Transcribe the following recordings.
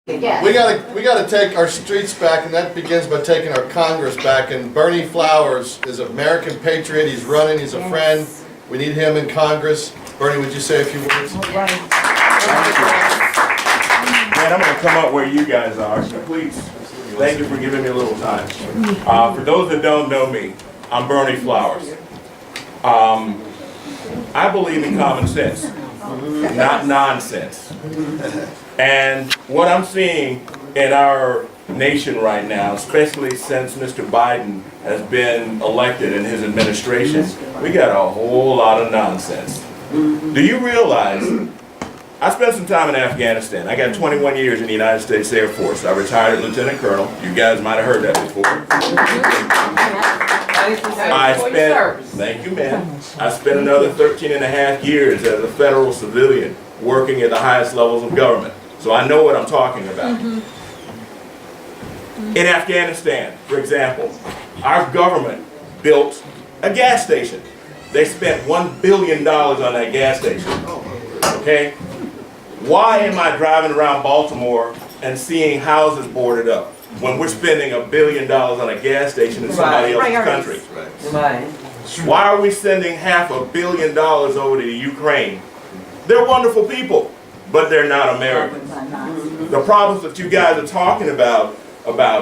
Yes. We gotta take our streets back, and that begins by taking our Congress back. And Berney Flowers is an American patriot. He's running. He's a friend. We need him in Congress. Berney, would you say a few words? Man, I'm going to come up where you guys are, so please, thank you for giving me a little time. For those that don't know me, I'm Berney Flowers. I believe in common sense, not nonsense. And what I'm seeing in our nation right now, especially since Mr. Biden has been elected in his administration, we got a whole lot of nonsense. Do you realize, I spent some time in Afghanistan. I got 21 years in the United States Air Force. I retired as Lieutenant Colonel. You guys might have heard that before. Thank you, ma'am. I spent another 13 and a half years as a federal civilian working at the highest levels of government. So I know what I'm talking about. In Afghanistan, for example, our government built a gas station. They spent $1 billion on that gas station. Okay? Why am I driving around Baltimore and seeing houses boarded up when we're spending $1 billion on a gas station in somebody else's country? Why are we sending $500 million over to Ukraine? They're wonderful people, but they're not Americans. The problems that you guys are talking about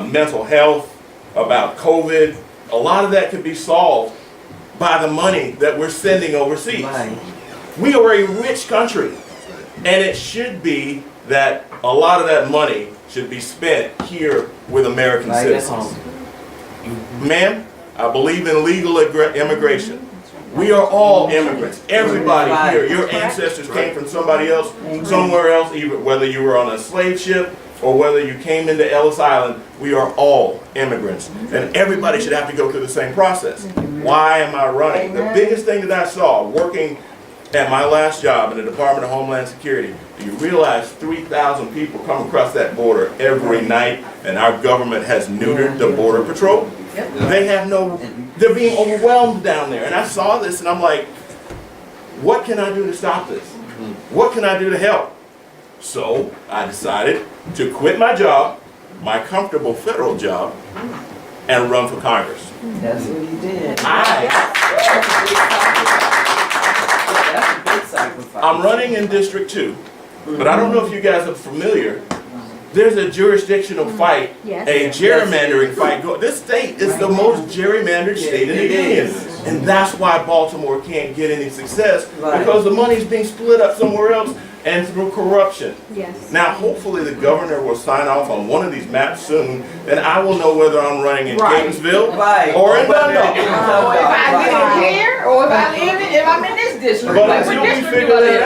mental health, about COVID, a lot of that can be solved by the money that we're sending overseas. We are a rich country, and it should be that a lot of that money should be spent here with American citizens. Ma'am, I believe in legal immigration. We are all immigrants. Everybody here, your ancestors came from somebody else, somewhere else, even whether you were on a slave ship or whether you came into Ellis Island, we are all immigrants. And everybody should have to go through the same process. Why am I running? The biggest thing that I saw working at my last job in the Department of Homeland Security, do you realize 3,000 people come across that border every night, and our government has neutered the Border Patrol? They have they're being overwhelmed down there. And I saw this and I'm like, what can I do to stop this? What can I do to help? So I decided to quit my job, my comfortable federal job, and run for Congress. That's what he did. I'm running in District 2, but I don't know if you guys are familiar. There's a jurisdictional fight, a gerrymandering fight. This state is the most gerrymandered state in the union. And that's why Baltimore can't get any success, because the money's being split up somewhere else and through corruption. Now, hopefully the governor will sign off on one of these maps soon, and I will know whether I'm running in Gainesville or in Dundalk. Or if I live here, or if I'm in this district. But until we figure that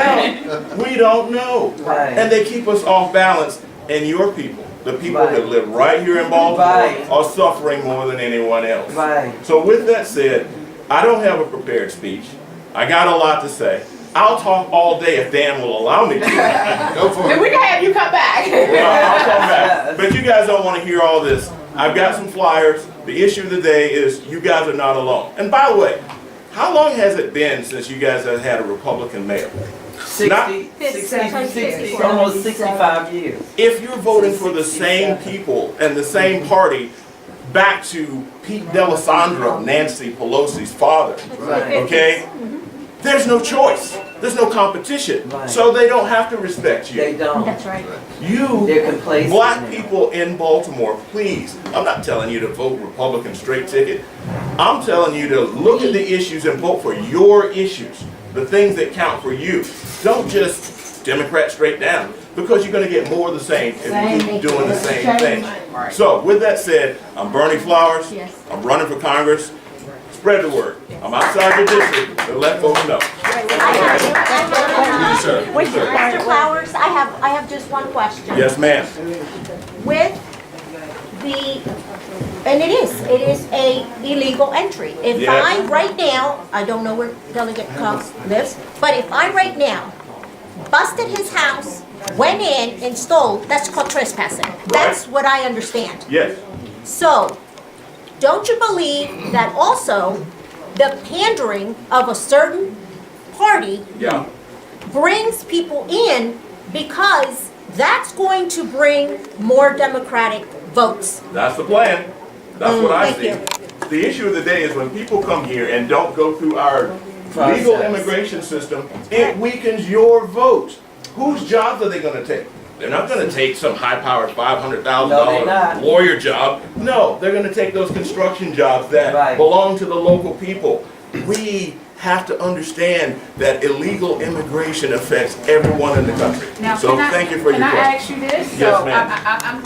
out, we don't know. And they keep us off balance. And your people, the people that live right here in Baltimore, are suffering more than anyone else. So with that said, I don't have a prepared speech. I got a lot to say. I'll talk all day if Dan will allow me to. Go for it. Then we can have you come back. I'll come back. But you guys don't want to hear all this. I've got some flyers. The issue of the day is you guys are not alone. And by the way, how long has it been since you guys have had a Republican mayor? 60, almost 65 years. If you're voting for the same people and the same party, back to Pete D'Alessandro, Nancy Pelosi's father, okay? There's no choice. There's no competition. So they don't have to respect you. They don't. That's right. You, They're complacent black now. people in Baltimore, please, I'm not telling you to vote Republican straight ticket. I'm telling you to look at the issues and vote for your issues, the things that count for you. Don't just Democrat straight down, because you're going to get more of the same if you keep doing the same thing. So with that said, I'm Berney Flowers. I'm running for Congress. Spread the word. I'm outside your district, but let folks know. Mr. Flowers, I have just one question. Yes, ma'am. With and it is a illegal entry. If I right now, I don't know where Delegate Cox lives, but if I right now busted his house, went in and stole, that's called trespassing. That's what I understand. Yes. So, don't you believe that also the pandering of a certain party brings people in because That's going to bring more Democratic votes. That's the plan. That's what I Thank see. you. The issue of the day is when people come here and don't go through our legal Process. immigration system, it weakens your vote. Whose jobs are they going to take? They're not going to take some high-powered No, they're $500,000 not. lawyer job. No, they're going to take those construction jobs that Right. belong to the local people. We have to understand that illegal immigration affects everyone in the country. Now, So can I- thank you for your Can I question. ask you this? Yes, So, ma'am. I'm,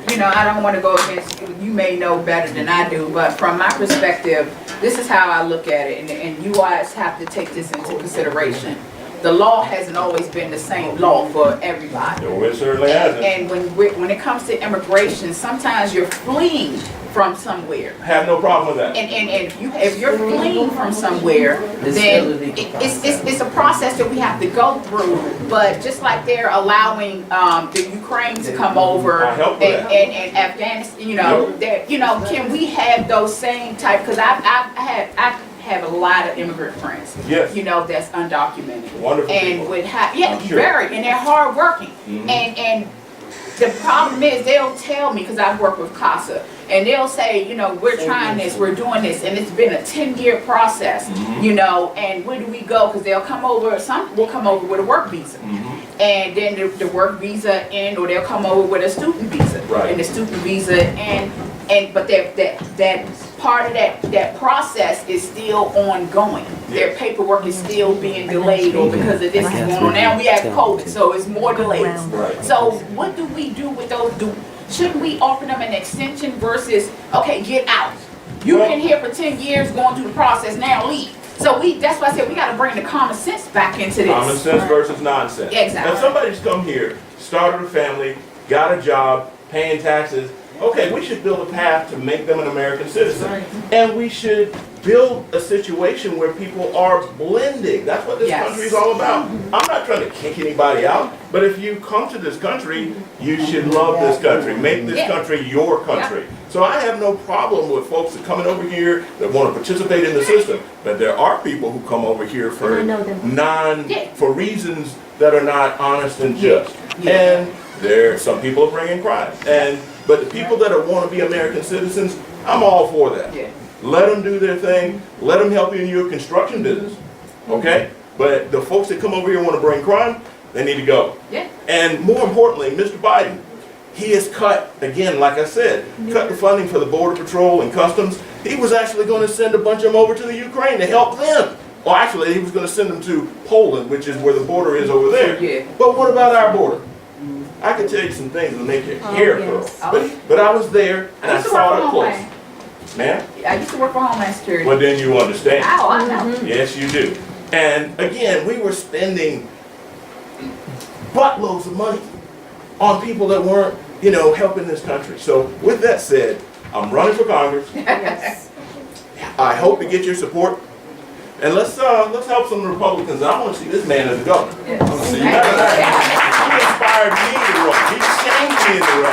you know, I don't want to go against you. You may know better than I do, but from my perspective, this is how I look at it, and you guys have to take this into consideration. The law hasn't always been the same law for everybody. No, it certainly hasn't. And when it comes to immigration, sometimes you're fleeing from somewhere. Have no problem with that. And if you're fleeing from somewhere, It's then still a legal it's a process that we have to go through. But just like they're allowing the Ukraine to come over I help with and, that. and Afghanistan, can we have those same type? Because I have a lot of immigrant friends. Yes. That's undocumented. Wonderful And people. would I'm sure. very, and they're hardworking. Mhm. And the problem is they'll tell me, because I work with CASA, and they'll say, we're trying this, we're doing this, and it's been a 10-year process, and where do we go? Because they'll come over, some will come over with a work visa. And then the work visa end, or they'll come over with a student visa. Right. And the student visa but that part of that process is still ongoing. Their paperwork is still being delayed, or because of this is going on. Now we have COVID, so it's more delays. Right. So what do we do with those? Shouldn't we offer them an extension versus, okay, get out? You've been here for 10 years going through the process, now leave. So that's why I said we gotta bring the common sense back into this. Common sense versus nonsense. Exactly. If somebody's come here, started a family, got a job, paying taxes, okay, we should build a path to make them an American citizen. And we should build a situation where people are blending. That's what this Yes. country is all about. I'm not trying to kick anybody out, but if you come to this country, you should love this country. Make this Yeah. country your country. So I have no problem with folks that coming over here that want to participate in the system. But there are people who come over here for for reasons that are not honest and just. And some people are bringing crime. But the people that want to be American citizens, I'm all for that. Yeah. Let them do their thing. Let them help you in your construction business. Okay? But the folks that come over here and want to bring crime, they need to go. Yeah. And more importantly, Mr. Biden, he has cut, again, like I said, cut the funding for the Border Patrol and Customs. He was actually going to send a bunch of them over to the Ukraine to help them. Well, actually, he was going to send them to Poland, which is where the border is over there. Yeah. But what about our border? I can tell you some things that make your hair curl. But I was there and I saw it up close. Ma'am? I used to work for Homeland Security. Well, then you understand. Oh, I know. Yes, you do. And again, we were spending buttloads of money on people that weren't, helping this country. So with that said, I'm running for Congress. Yes. I hope to get your support. And let's help some Republicans. I want to see this man as a governor. I want to see him. He inspired me to run. He shamed me to run.